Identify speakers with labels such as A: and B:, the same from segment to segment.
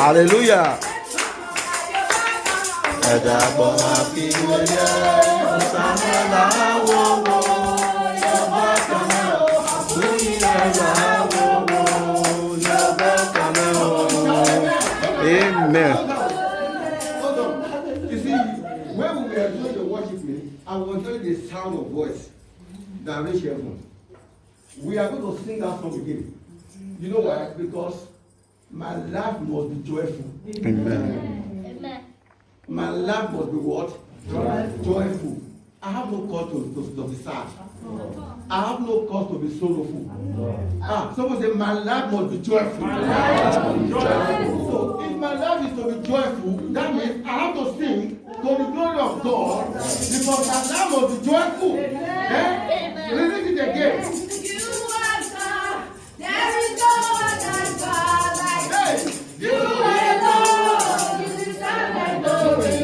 A: Hallelujah. Amen.
B: You see, when we were doing the worship, I was hearing the sound of voice that reached heaven. We are going to sing that song again. You know why? Because my life must be joyful.
A: Amen.
B: My life must be what? Joyful. I have no cause to be sad. I have no cause to be sorrowful. Someone say, my life must be joyful. So, if my life is to be joyful, that means I have to sing to the glory of God, because my life must be joyful. Listen it again.
C: You are God. There is no other God like you. You alone. You deserve my glory.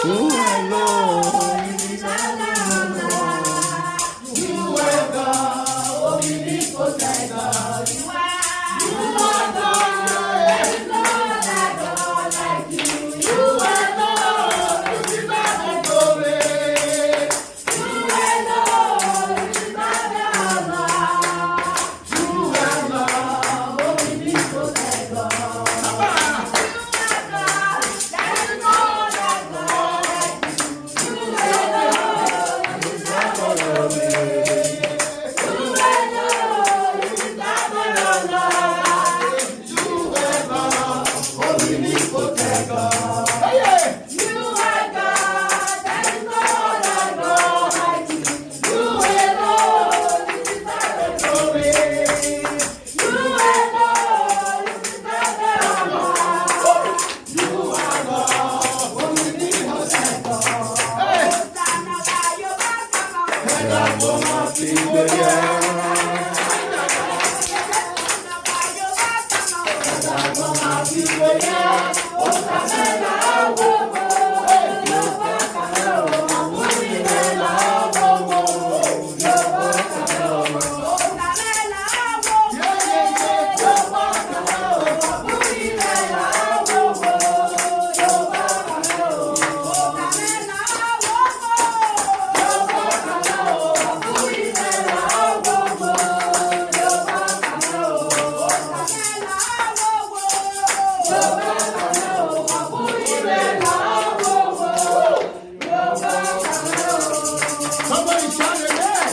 C: You alone. You deserve my honor. You are God. Omnipotent God. You are God. There is no other God like you. You alone. You deserve my glory. You alone. You deserve my honor. You are God. Omnipotent God. You are God. There is no other God like you. You alone. You deserve my glory. You alone. You deserve my honor. You are God. Omnipotent God. You are God. There is no other God like you. You alone. You deserve the glory. You alone. You deserve the honor. You are God. Omnipotent God. Hosanna by your
B: Somebody shout amen.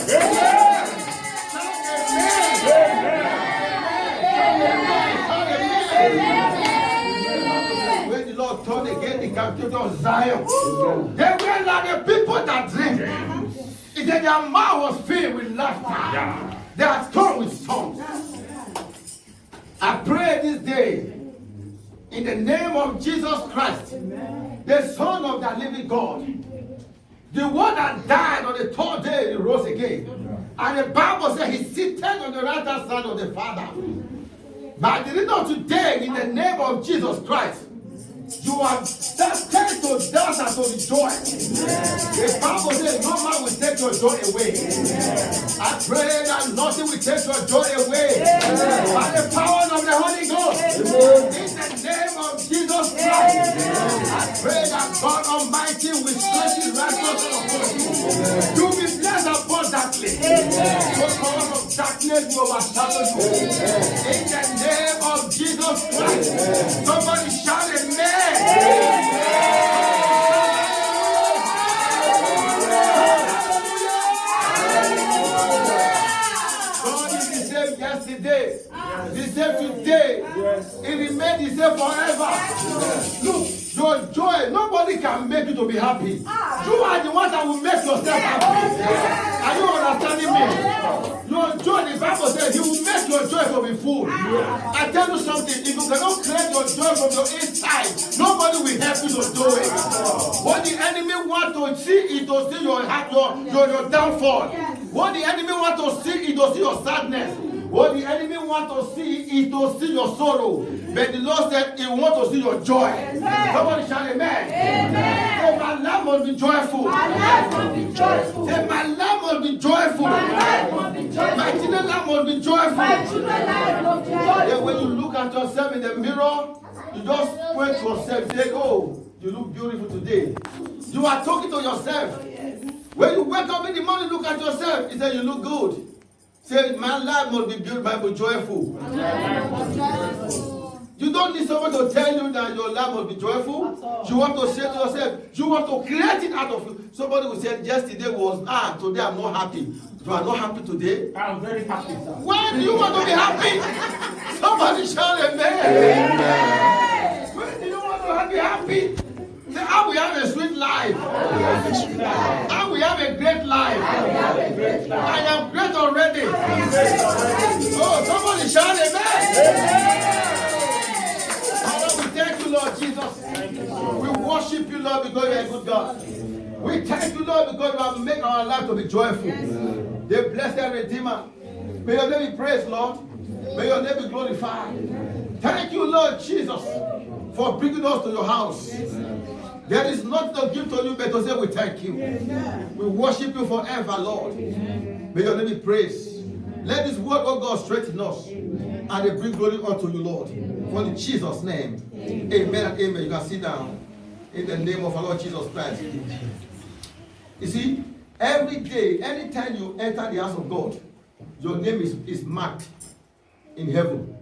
B: When the Lord turned again the captivity of Zion, they were like the people that drink. He said their mouth was filled with laughter. Their tongue with songs. I pray this day in the name of Jesus Christ, the Son of the living God, the one that died on the third day, he rose again. And the Bible says he seated on the right hand side of the Father. But did it not today, in the name of Jesus Christ, you are destined to dance and to rejoice. The Bible says no man will take your joy away. I pray that nothing will take your joy away. By the power of the Holy Ghost, in the name of Jesus Christ, I pray that God Almighty will stretch his righteousness upon you. You will be blessed abundantly. No power of darkness will overshadow you. In the name of Jesus Christ, somebody shout amen. God is the same yesterday, the same today, it remains the same forever. Look, your joy, nobody can make you to be happy. You are the one that will make yourself happy. Are you understanding me? Your joy, the Bible says, he will make your joy to be full. I tell you something, if you cannot create your joy from your inside, nobody will help you to do it. What the enemy wants to see is to see your heart, your downfall. What the enemy wants to see is to see your sadness. What the enemy wants to see is to see your sorrow. But the Lord said he wants to see your joy. Amen. Somebody shout amen. Say, my life must be joyful.
C: My life must be joyful.
B: Say, my life must be joyful.
C: My life must be joyful.
B: My children's life must be joyful.
C: My children's life must be joyful.
B: Yeah, when you look at yourself in the mirror, You just point to yourself, say, oh, you look beautiful today. You are talking to yourself. When you wake up in the morning, look at yourself. He said, you look good. Say, my life must be built by be joyful. You don't need someone to tell you that your life must be joyful. You want to say to yourself, you want to create it out of you. Somebody will say, yesterday was, today I'm not happy. You are not happy today?
D: I'm very happy, sir.
B: When do you want to be happy? Somebody shout amen. Amen. When do you want to be happy? Say, how we have a sweet life. How we have a great life. I am great already. Oh, somebody shout amen. Father, we thank you, Lord Jesus. We worship you, Lord, because you are a good God. We thank you, Lord, because you have made our life to be joyful. The blessed Redeemer. May your name be praised, Lord. May your name be glorified. Thank you, Lord Jesus, for bringing us to your house. There is nothing to give to you but to say we thank you. We worship you forever, Lord. May your name be praised. Let this word, oh God, strengthen us and they bring glory unto you, Lord. For in Jesus' name. Amen and amen. You can sit down in the name of our Lord Jesus Christ. You see, every day, anytime you enter the house of God, your name is marked in heaven.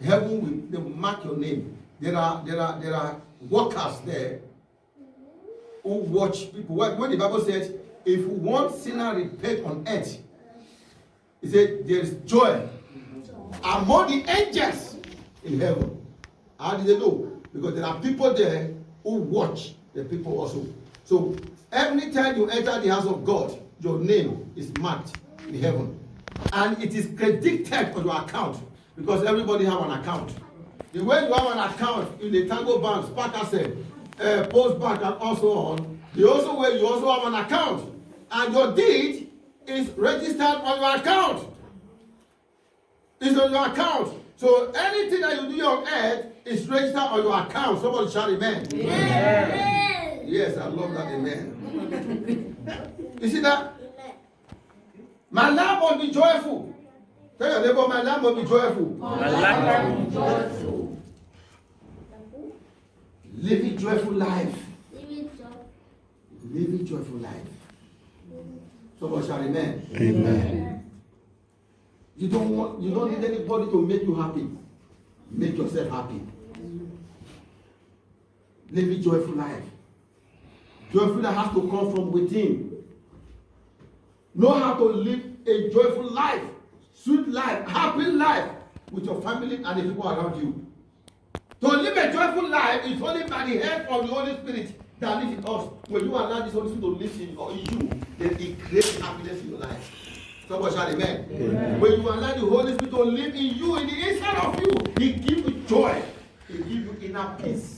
B: Heaven will mark your name. There are workers there who watch people. When the Bible says, if one sinner repent on earth, it said there is joy among the angels in heaven. How did they know? Because there are people there who watch the people also. So every time you enter the house of God, your name is marked in heaven. And it is credited on your account. Because everybody have an account. The way you have an account in the Tango Bank, Sparkasset, Post Bank, and also on, the also way you also have an account. And your deed is registered on your account. It's on your account. So anything that you do on earth is registered on your account. Somebody shout amen. Amen. Yes, I love that amen. You see that? My life must be joyful. Tell your neighbor, my life must be joyful.
D: My life must be joyful.
B: Live a joyful life. Live a joyful life. Somebody shout amen.
A: Amen.
B: You don't need anybody to make you happy. Make yourself happy. Live a joyful life. Joyful life has to come from within. Know how to live a joyful life, sweet life, happy life with your family and the people around you. To live a joyful life is only by the help of the Holy Spirit that lives in us. When you allow this Holy Spirit to live in you, then it creates happiness in your life. Somebody shout amen. Amen. When you allow the Holy Spirit to live in you, in the inside of you, He gives you joy. He gives you inner peace.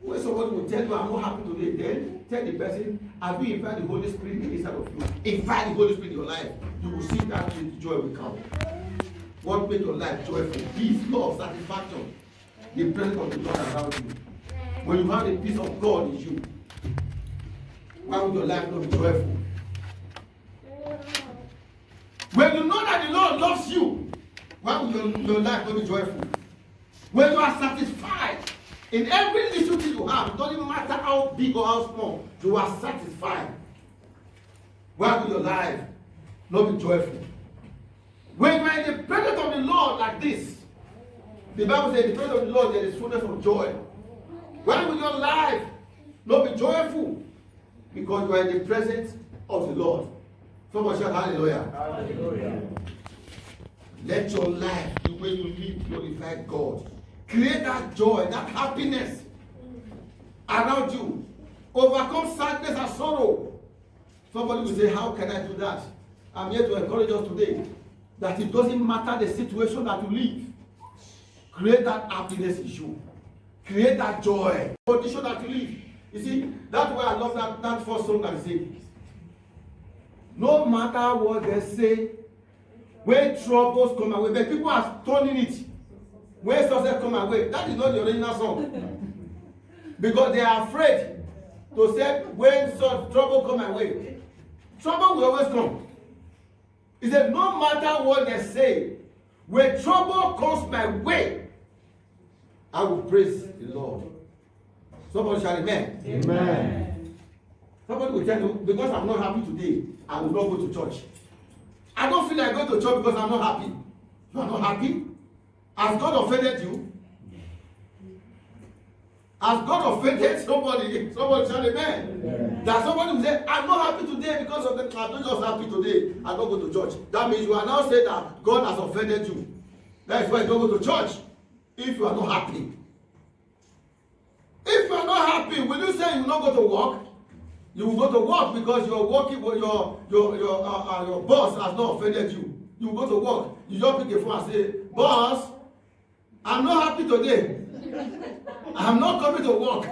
B: When somebody will tell you, I'm not happy today, then tell the person, have you invited the Holy Spirit in the inside of you? Invite the Holy Spirit in your life. You will see that joy will come. What makes your life joyful? Peace, love, satisfaction. The presence of the Lord around you. When you have the peace of God in you, why would your life not be joyful? When you know that the Lord loves you, why would your life not be joyful? When you are satisfied in every little thing you have, it doesn't matter how big or how small, you are satisfied. Why would your life not be joyful? When you are in the presence of the Lord like this, the Bible says in the presence of the Lord there is fullness of joy. Why would your life not be joyful? Because you are in the presence of the Lord. Somebody shout hallelujah. Hallelujah. Let your life, the way you live, glorify God. Create that joy, that happiness around you. Overcome sadness and sorrow. Somebody will say, how can I do that? I'm here to encourage us today that it doesn't matter the situation that you live. Create that happiness in you. Create that joy. Condition that you live. You see, that's why I love that first song that I sing. No matter what they say, when troubles come away, but people are turning it. When success come away, that is not the original song. Because they are afraid to say, when trouble come away, trouble will always come. He said, no matter what they say, when trouble comes my way, I will praise the Lord. Somebody shout amen.
A: Amen.
B: Somebody will tell you, because I'm not happy today, I will not go to church. I don't feel like going to church because I'm not happy. You are not happy? Has God offended you? Has God offended somebody? Somebody shout amen. Yeah. That somebody will say, I'm not happy today because of the I'm not just happy today. I don't go to church. That means you are now saying that God has offended you. That is why you don't go to church. If you are not happy. If you are not happy, will you say you will not go to work? You will go to work because you're working with your boss has not offended you. You will go to work. You just pick a phone and say, boss, I'm not happy today. I'm not coming to work.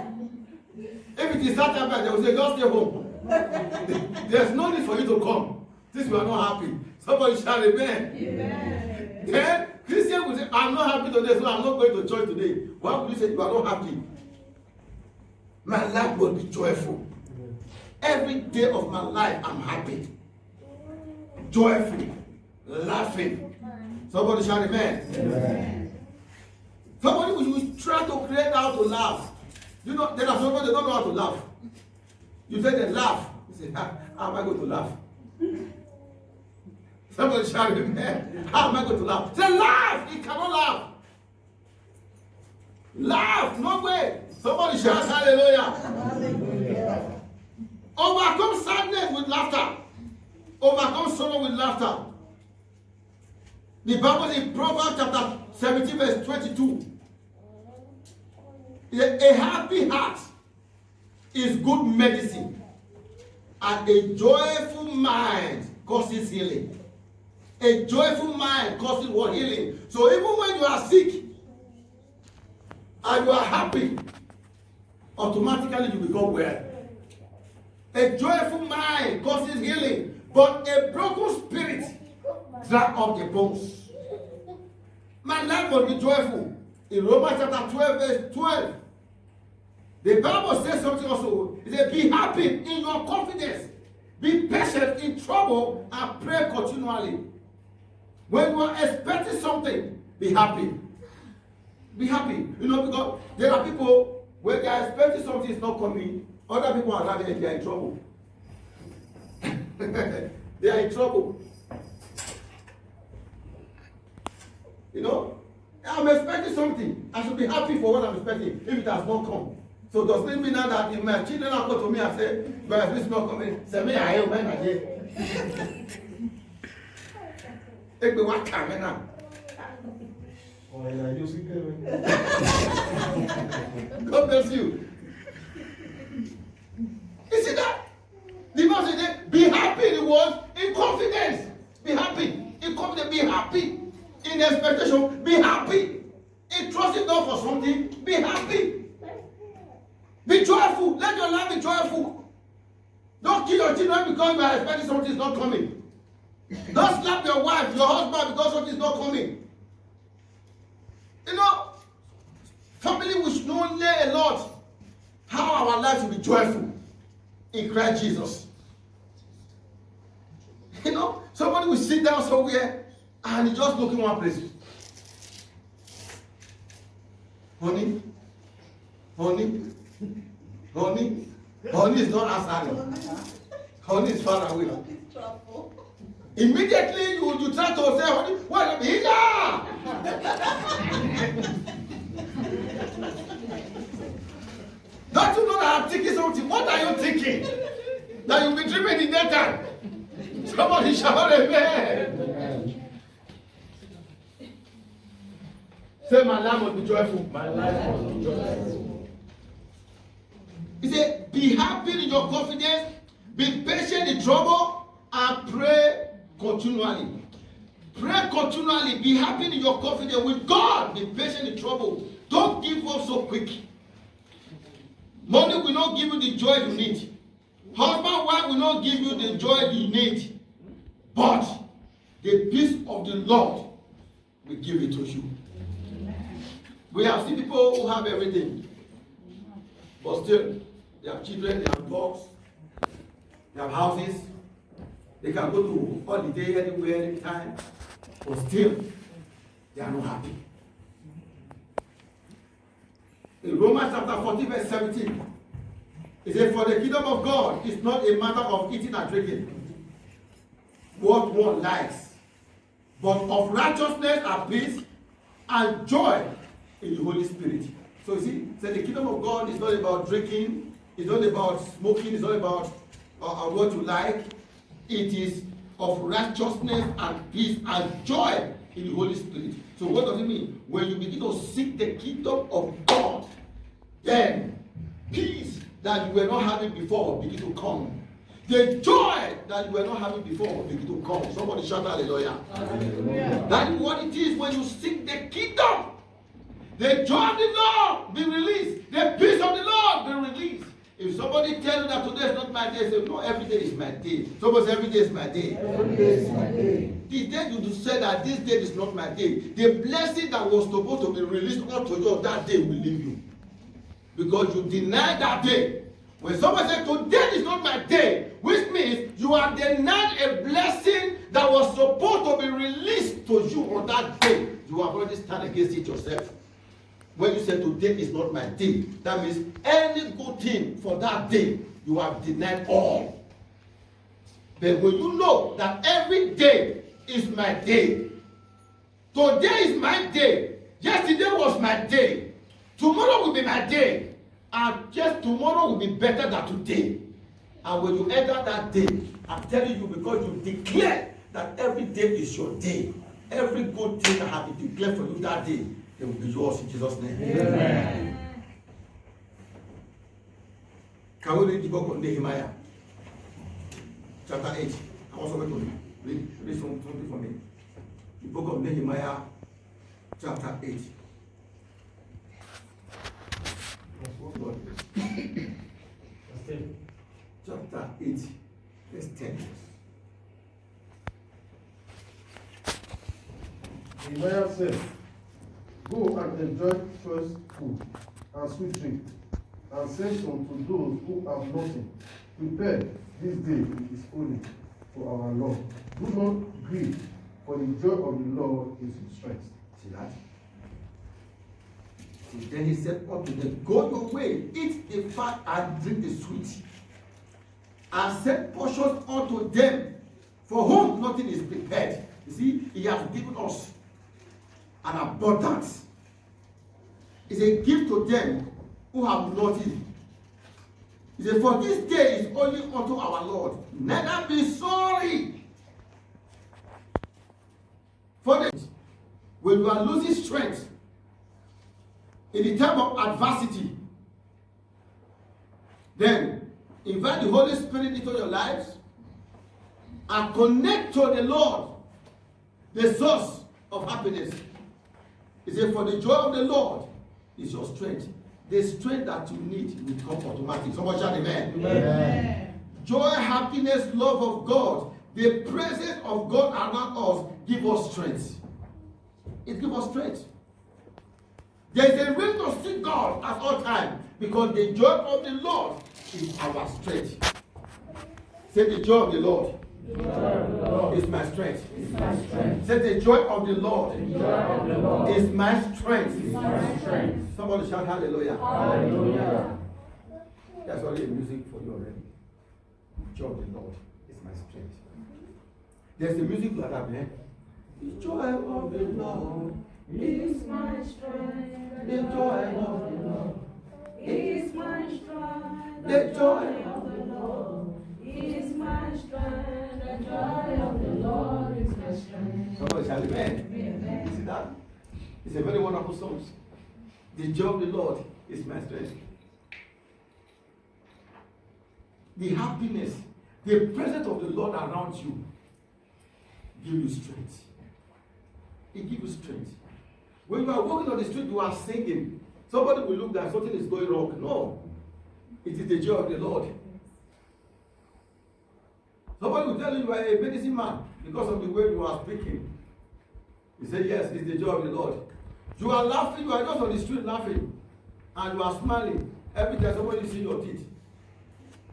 B: If it is Saturday, they will say, just stay home. There's no need for you to come. Since you are not happy. Somebody shout amen. Amen. Then Christian will say, I'm not happy today, so I'm not going to church today. Why would you say you are not happy? My life will be joyful. Every day of my life, I'm happy. Joyful. Laughing. Somebody shout amen. Amen. Somebody will try to create how to laugh. You know, there are some people they don't know how to laugh. You say they laugh. You say, how am I going to laugh? Somebody shout amen. How am I going to laugh? Say laugh. He cannot laugh. Laugh. No way. Somebody shout hallelujah. Hallelujah. Overcome sadness with laughter. Overcome sorrow with laughter. The Bible in Proverbs chapter 17 verse 22. A happy heart is good medicine, and a joyful mind causes healing. A joyful mind causes what? Healing. So even when you are sick and you are happy, automatically you become well. A joyful mind causes healing, but a broken spirit dry up the bones. My life must be joyful. In Romans chapter 12, verse 12, the Bible says something also. It says, be happy in your confidence. Be patient in trouble and pray continually. When you are expecting something, be happy. Be happy. You know, because there are people, when they are expecting something is not coming, other people are not there, they are in trouble. They are in trouble. You know, I'm expecting something. I should be happy for what I'm expecting if it has not come. So does it mean now that if my children are come to me and say, but if it's not coming, say me, I am when I did. Take me one camera now. God bless you. You see that? The Bible says, be happy in the world, in confidence. Be happy. In confidence, be happy. In expectation, be happy. In trusting God for something, be happy. Be joyful. Let your life be joyful. Don't kill your children because you are expecting something is not coming. Don't slap your wife, your husband because something is not coming. You know, family we should know a lot how our life should be joyful in Christ Jesus. You know, somebody will sit down somewhere and he's just looking one place. Honey, honey, honey, honey is not answering. Honey is far away. Immediately you try to say, honey, what here? Don't you know that I'm thinking something? What are you thinking? That you'll be dreaming in that time? Somebody shout amen. Say, my life must be joyful. My life must be joyful. He said, be happy in your confidence, be patient in trouble, and pray continually. Pray continually, be happy in your confidence with God, be patient in trouble. Don't give up so quick. Money will not give you the joy you need. Husband, wife will not give you the joy you need. But the peace of the Lord will give it to you. We have seen people who have everything, but still, they have children, they have dogs, they have houses, they can go to holiday anywhere, anytime, but still, they are not happy. In Romans chapter 14, verse 17, it says, for the kingdom of God is not a matter of eating and drinking, what one likes, but of righteousness and peace and joy in the Holy Spirit. So you see, so the kingdom of God is not about drinking, it's not about smoking, it's not about what you like. It is of righteousness and peace and joy in the Holy Spirit. So what does it mean? When you begin to seek the kingdom of God, then peace that you were not having before begin to come. The joy that you were not having before begin to come. Somebody shout hallelujah. Hallelujah. That is what it is when you seek the kingdom. The joy of the Lord be released. The peace of the Lord be released. If somebody tells you that today is not my day, say, no, every day is my day. Somebody say, every day is my day. Every day is my day. The day you say that this day is not my day, the blessing that was supposed to be released unto you on that day will leave you. Because you denied that day. When somebody says, today is not my day, which means you are denied a blessing that was supposed to be released to you on that day, you have already stand against it yourself. When you say today is not my day, that means any good thing for that day, you have denied all. But when you know that every day is my day, today is my day, yesterday was my day, tomorrow will be my day, and just tomorrow will be better than today. And when you enter that day, I'm telling you, because you declare that every day is your day, every good thing that has been declared for you that day, it will be yours in Jesus' name. Amen. Can we read the book of Nehemiah? Chapter 8. I want somebody to read something for me. The book of Nehemiah, chapter 8. Chapter 8, verse 10.
E: Nehemiah said, go and enjoy first food and sweet drink, and say unto those who have nothing, prepare this day, it is holy for our Lord. Do not grieve, for the joy of the Lord is your strength.
B: See that? Then he said unto them, go your way, eat the fat and drink the sweet, and set portions unto them for whom nothing is prepared. You see, he has given us an abundance. It's a gift to them who have nothing. He said, for this day is only unto our Lord. Neither be sorry. For this, when you are losing strength in the time of adversity, then invite the Holy Spirit into your lives and connect to the Lord, the source of happiness. He said, for the joy of the Lord is your strength. The strength that you need will come automatic. Somebody shout amen. Amen. Joy, happiness, love of God, the presence of God around us give us strength. It gives us strength. There is a reason to seek God at all times, because the joy of the Lord is our strength. Say, the joy of the Lord is my strength. Say, the joy of the Lord is my strength. Somebody shout hallelujah. Hallelujah. That's already music for you already. The joy of the Lord is my strength. There's the music that I've heard. The joy of the Lord
C: is my strength.
B: The joy of the Lord
C: is my strength.
B: The joy
C: of the Lord is my strength. The joy of the Lord is my strength.
B: Somebody shout amen.
C: Amen.
B: You see that? It's a very wonderful song. The joy of the Lord is my strength. The happiness, the presence of the Lord around you give you strength. It gives you strength. When you are walking on the street, you are singing. Somebody will look that something is going wrong. No. It is the joy of the Lord. Somebody will tell you you are a medicine man because of the way you are speaking. You say, yes, it's the joy of the Lord. You are laughing, you are just on the street laughing, and you are smiling. Every time somebody sees your teeth.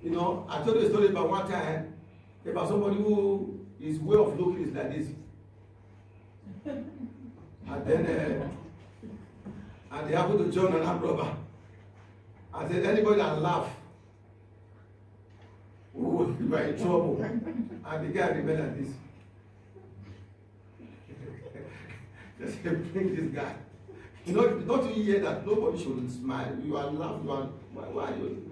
B: You know, I told you a story about one time about somebody who his way of looking is like this. And then and they happened to join an armed robber. I said, anybody that laugh, oh, you are in trouble. And the guy remained like this. Just say, bring this guy. You know, don't you hear that nobody should smile? You are laughing, you are, why are you?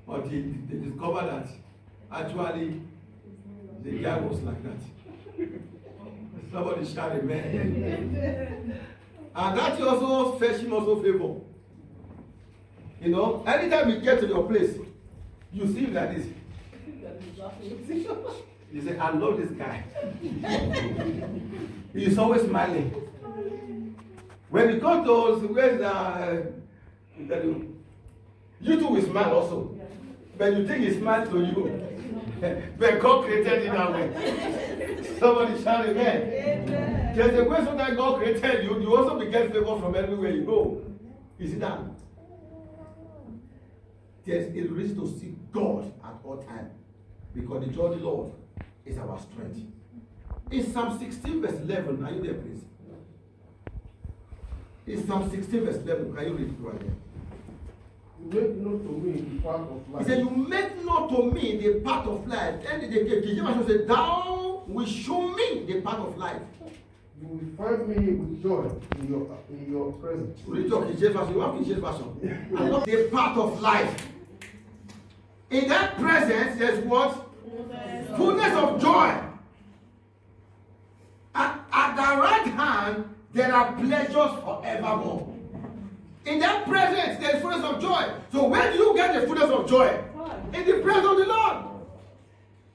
B: But they discovered that actually the guy was like that. Somebody shout amen. And that also fetch him also favor. You know, anytime you get to your place, you see him like this. You say, I love this guy. He's always smiling. When you go to where's you too will smile also. But you think he smiles to you. But God created it that way. Somebody shout amen. There's a way so that God created you. You also will get favor from everywhere you go. You see that? There's a reason to seek God at all times. Because the joy of the Lord is our strength. In Psalm 16 verse 11, are you there please? In Psalm 16 verse 11, can you read it right there?
E: You make known to me the path of life.
B: He said, you make known to me the path of life. Then the King James said, thou will show me the path of life.
E: You will find me with joy in your presence.
B: Read your King James version. You have King James version. I love the path of life. In that presence, there's what? Fullness of joy. At the right hand, there are pleasures forevermore. In that presence, there is fullness of joy. So where do you get the fullness of joy? In the presence of the Lord.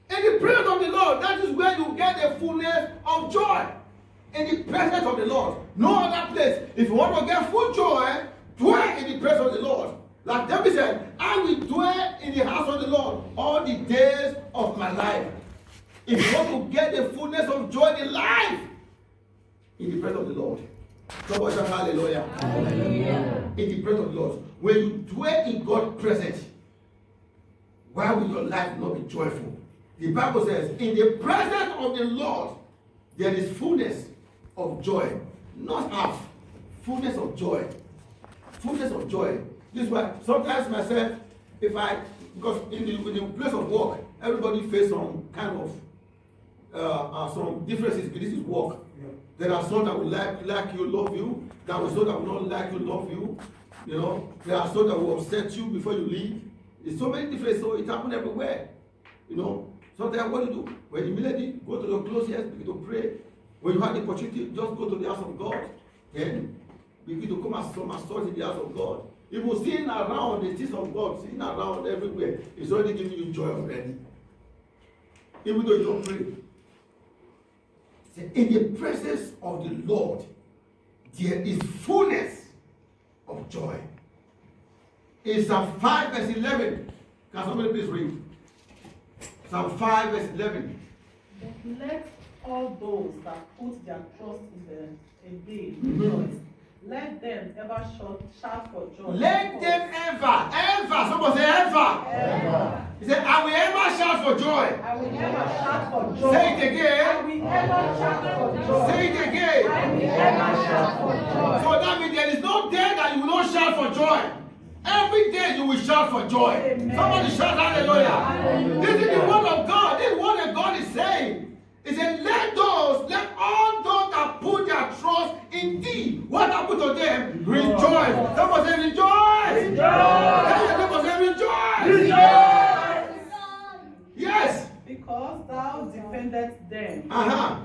B: In the presence of the Lord, that is where you get the fullness of joy. In the presence of the Lord. No other place. If you want to get full joy, dwell in the presence of the Lord. Like David said, I will dwell in the house of the Lord all the days of my life. If you want to get the fullness of joy in life, in the presence of the Lord. Somebody shout hallelujah. Hallelujah. In the presence of the Lord. When you dwell in God's presence, why will your life not be joyful? The Bible says, in the presence of the Lord, there is fullness of joy. Not half. Fullness of joy. Fullness of joy. This is why sometimes myself, because in the place of work, everybody face some kind of some differences. This is work. There are some that will like you, love you. There are some that will not like you, love you. You know, there are some that will upset you before you leave. There's so many differences, so it happens everywhere. You know, sometimes what do you do? When you immediately go to your closest, begin to pray. When you have the opportunity, just go to the house of God. Then begin to come and source in the house of God. Even seeing around the things of God, seeing around everywhere, it's already giving you joy already. Even though you don't pray. In the presence of the Lord, there is fullness of joy. In Psalm 5 verse 11, can somebody please read? Psalm 5 verse 11.
F: Let all those that put their trust in thee rejoice. Let them ever shout for joy.
B: Let them ever, somebody say ever. He said, I will ever shout for joy.
F: I will ever shout for joy.
B: Say it again.
F: I will ever shout for joy.
B: Say it again.
F: I will ever shout for joy.
B: So that means there is no day that you will not shout for joy. Every day you will shout for joy.
F: Amen.
B: Somebody shout hallelujah.
F: Hallelujah.
B: This is the word of God. This is what the God is saying. He said, let all those that put their trust in thee, what happened to them? Rejoice. Somebody say rejoice. Rejoice. Somebody say rejoice. Rejoice. Yes.
F: Because thou defendest them.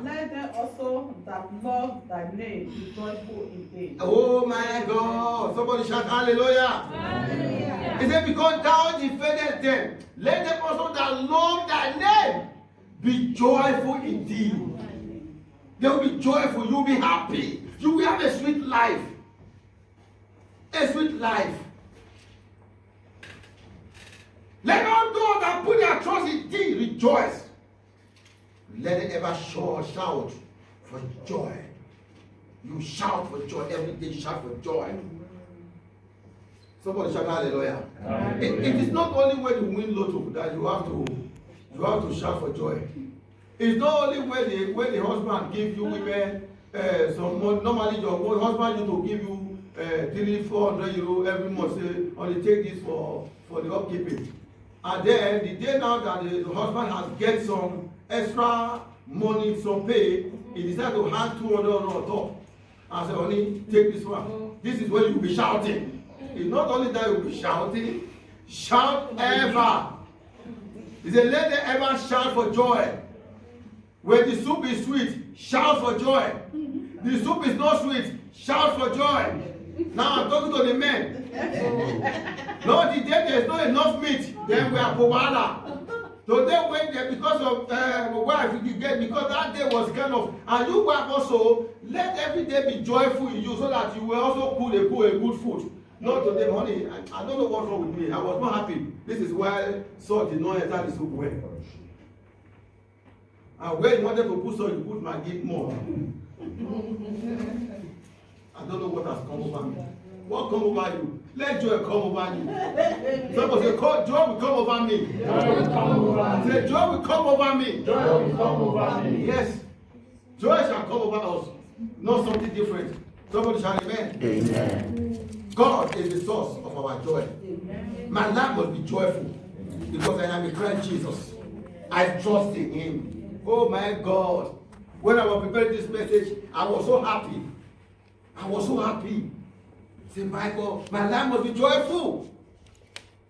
F: Let them also that love thy name be joyful in thee.
B: Oh my God. Somebody shout hallelujah. Hallelujah. He said, because thou defendest them, let them also that love thy name be joyful in thee. They will be joyful. You will be happy. You will have a sweet life. A sweet life. Let all those that put their trust in thee rejoice. Let them ever shout for joy. You shout for joy. Every day you shout for joy. Somebody shout hallelujah. It is not only when you win lotto that you have to shout for joy. It's not only when the husband gives you women some money. Normally your husband used to give you 300-400 euro every month. Say, only take this for the upkeeping. And then the day now that the husband has get some extra money, some pay, he decided to hand 200 on top. And say, only take this one. This is when you'll be shouting. It's not only that you'll be shouting, shout ever. He said, let them ever shout for joy. When the soup is sweet, shout for joy. The soup is not sweet, shout for joy. Now I'm talking to the men. No, the day there's not enough meat, then we are powala. Today when they, because of wife you get, because that day was kind of, and you wife also, let every day be joyful in you so that you will also cook a good food. Not today, honey, I don't know what's wrong with me. I was not happy. This is why salt did not enter the soup well. And where you wanted to put salt, you put Maggi more. I don't know what has come over me. What come over you? Let joy come over you. Somebody say, joy will come over me.
D: Joy will come over me.
B: Say, joy will come over me.
D: Joy will come over me.
B: Yes. Joy shall come over us. Not something different. Somebody shall amen.
A: Amen.
B: God is the source of our joy. My life must be joyful because I am in Christ Jesus. I trust in Him. Oh my God. When I was preparing this message, I was so happy. I was so happy. Say, my God, my life must be joyful.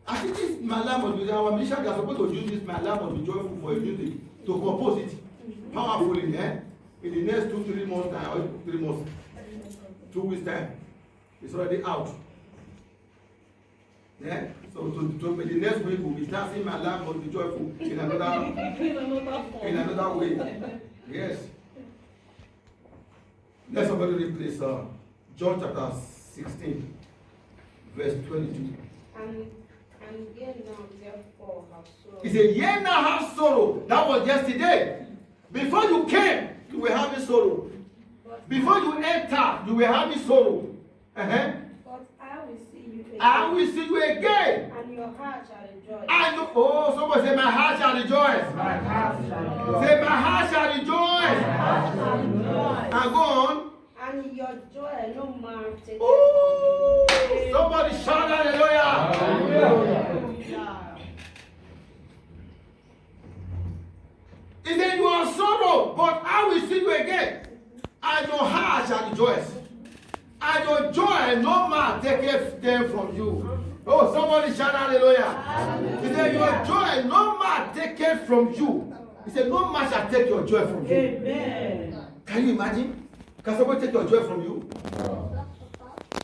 B: I think this, my life must be, our mission, they are supposed to use this, my life must be joyful for a music, to compose it powerfully, in the next 2-3 months time, or 3 months, 2 weeks time. It's already out. Yeah? So to the next week we'll be dancing my life must be joyful in another way. Yes. Let somebody read please John chapter 16, verse 22.
C: And ye now therefore have sorrow.
B: He said, ye now have sorrow. That was yesterday. Before you came, you were having sorrow. Before you entered, you were having sorrow.
C: But I will see you again.
B: I will see you again.
C: And your heart shall rejoice.
B: And you, oh, somebody say, my heart shall rejoice.
D: My heart shall rejoice.
B: Say, my heart shall rejoice.
D: My heart shall rejoice.
B: And go on.
C: And your joy no man take.
B: Oh, somebody shout hallelujah.
D: Hallelujah.
B: He said, you are sorrow, but I will see you again. And your heart shall rejoice. And your joy no man taketh them from you. Oh, somebody shout hallelujah. He said, your joy no man taketh from you. He said, no man shall take your joy from you.
F: Amen.
B: Can you imagine? Can somebody take your joy from you?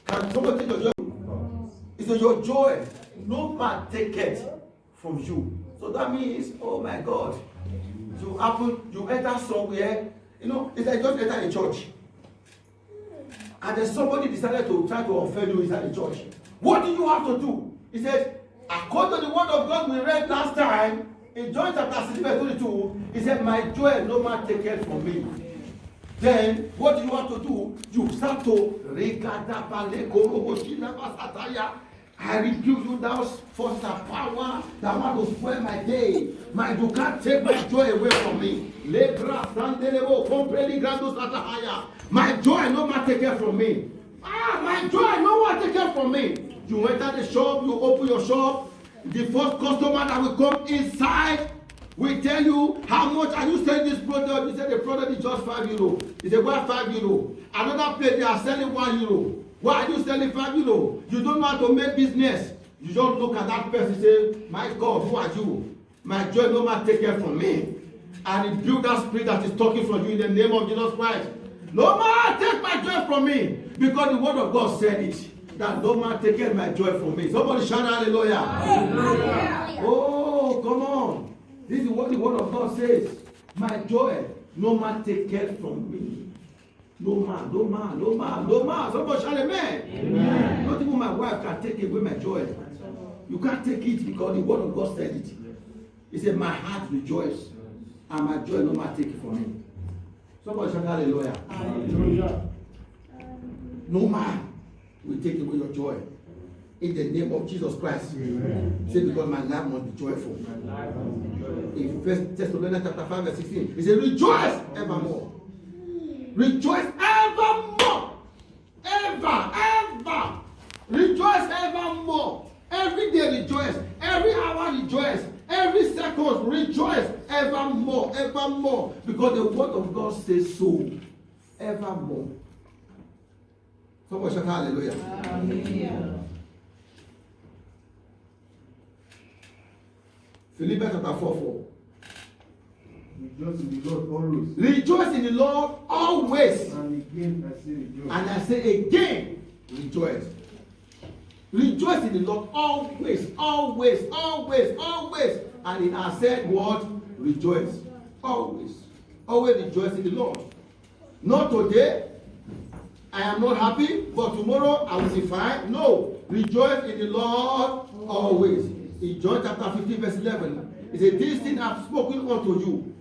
B: Can somebody take your joy from you? He said, your joy no man taketh from you. So that means, oh my God, you enter somewhere, you know, it's like just enter a church. And then somebody decided to try to offend you inside the church. What do you have to do? He said, according to the word of God we read last time, in John chapter 6, verse 22, he said, my joy no man taketh from me. Then, what do you have to do? You start to I rebuke you, thou force of power that want to spoil my day. You can't take my joy away from me. My joy no man take care from me. My joy no one take care from me. You enter the shop, you open your shop. The first customer that will come inside will tell you how much are you selling this product. He said the product is just €5. He said, why €5? Another place they are selling €1. Why are you selling €5? You don't know how to make business. You just look at that person and say, my God, who are you? My joy no man take care from me. And it build that spirit that is talking from you in the name of Jesus Christ. No man take my joy from me. Because the word of God said it. That no man take care my joy from me. Somebody shout hallelujah. Hallelujah. Oh, come on. This is what the word of God says. My joy, no man take care from me. No man, no man, no man, no man. Somebody shout amen. Amen. Not even my wife can take away my joy. You can't take it because the word of God said it. He said, my heart rejoices, and my joy no man take it from me. Somebody shout hallelujah.
D: Hallelujah.
B: No man will take away your joy. In the name of Jesus Christ. Amen. Say, because my life must be joyful. In 1 Thessalonians chapter 5 verse 16, he said, rejoice evermore. Rejoice evermore. Ever, ever. day rejoice. Every hour rejoice. Every second rejoice. Evermore, evermore. Because the word of God says so. Evermore. Somebody shout hallelujah.
F: Hallelujah.
B: Philippians chapter 4:4.
E: Rejoice in the Lord always.
B: Rejoice in the Lord always.
E: And again I say rejoice.
B: And I say again, rejoice. Rejoice in the Lord always, always, always, always. And it has said what? Rejoice. Always. Always rejoice in the Lord. Not today. I am not happy, but tomorrow I will be fine. No. Rejoice in the Lord always. In John chapter 15, verse 11, it says, "This thing I have spoken unto you,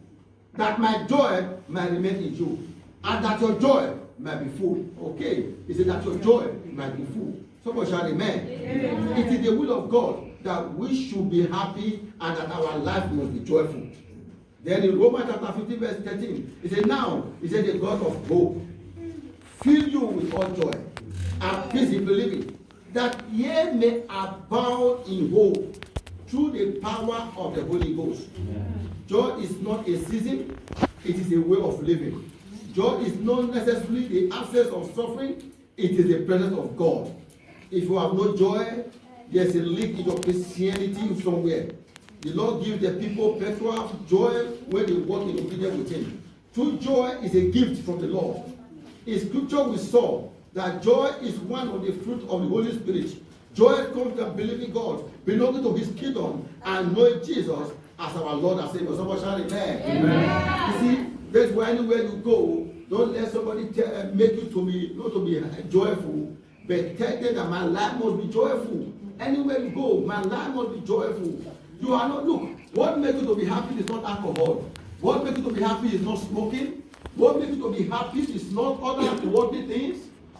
B: that my joy may remain in you, and that your joy may be full." Okay. It says that your joy may be full. Somebody shout amen. Amen. It is the will of God that we should be happy and that our life must be joyful. Then in Romans chapter 15, verse 13, it says, "Now, it says the God of hope fill you with all joy and peace in believing, that ye may abound in hope through the power of the Holy Ghost." Joy is not a season, it is a way of living. Joy is not necessarily the absence of suffering, it is the presence of God. If you have no joy, there's a leak in your Christianity somewhere. The Lord gives the people perpetual joy when they walk in obedience with Him. True joy is a gift from the Lord. In Scripture we saw that joy is one of the fruit of the Holy Spirit. Joy comes from believing God, belonging to His kingdom, and knowing Jesus as our Lord and Savior. Somebody shout amen. Amen. You see, that's why anywhere you go, don't let somebody make you to be not to be joyful, but tell them that my life must be joyful. Anywhere you go, my life must be joyful. You are not, look, what makes you to be happy is not alcohol. What makes you to be happy is not smoking. What makes you to be happy is not other worldly things.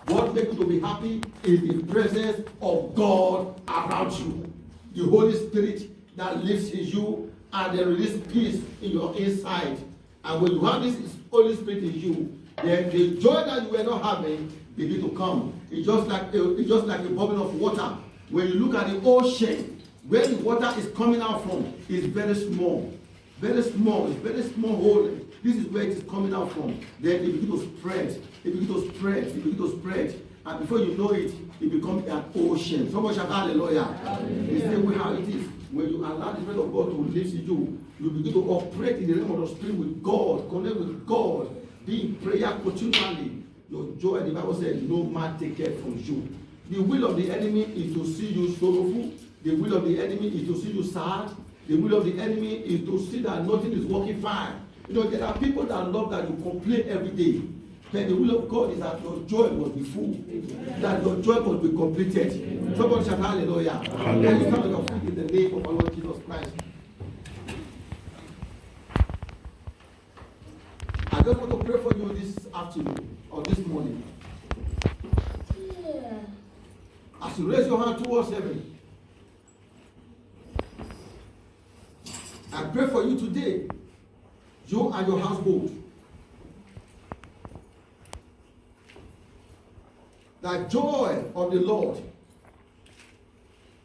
B: What makes you to be happy is the presence of God around you. The Holy Spirit that lives in you and then release peace in your inside. And when you have this Holy Spirit in you, then the joy that you were not having begin to come. It's just like a bubble of water. When you look at the ocean, where the water is coming out from is very small. Very small. It's very small hole. This is where it is coming out from. Then it begins to spread. It begins to spread. It begins to spread. And before you know it, it becomes an ocean. Somebody shout hallelujah. It's the way how it is. When you allow the Spirit of God to live in you, you begin to operate in the realm of the Spirit with God, connect with God, be in prayer continually. Your joy, the Bible says, no man take care from you. The will of the enemy is to see you sorrowful. The will of the enemy is to see you sad. The will of the enemy is to see that nothing is working fine. You know, there are people that love that you complain every day. But the will of God is that your joy must be full. That your joy must be completed. Somebody shout hallelujah. Hallelujah. You stand on your feet in the name of our Lord Jesus Christ. I just want to pray for you this afternoon or this morning. As you raise your hand towards heaven, I pray for you today, you and your household, that joy of the Lord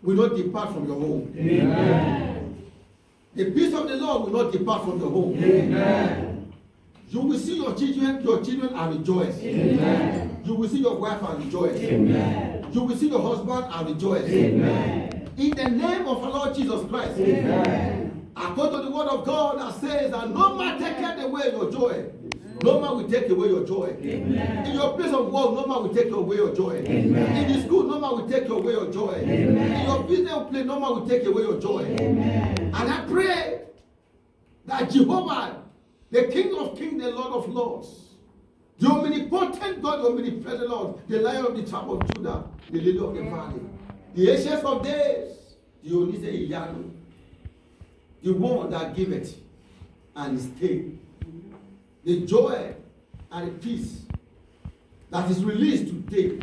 B: will not depart from your home. Amen. The peace of the Lord will not depart from your home. Amen. You will see your children are rejoice. Amen. You will see your wife and rejoice. Amen. You will see your husband and rejoice. Amen. In the name of our Lord Jesus Christ. Amen. According to the word of God that says that no man taketh away your joy. No man will take away your joy. Amen. In your place of work, no man will take away your joy. Amen. In the school, no man will take away your joy. Amen. In your business place, no man will take away your joy. Amen. And I pray that Jehovah, the King of Kings, the Lord of Lords, the omnipotent God, the omnipresent Lord, the Lion of the tribe of Judah, the Lily of the Valley, the Ancient of Days, the Onise Iyanu, the one that giveth and stay, the joy and the peace that is released today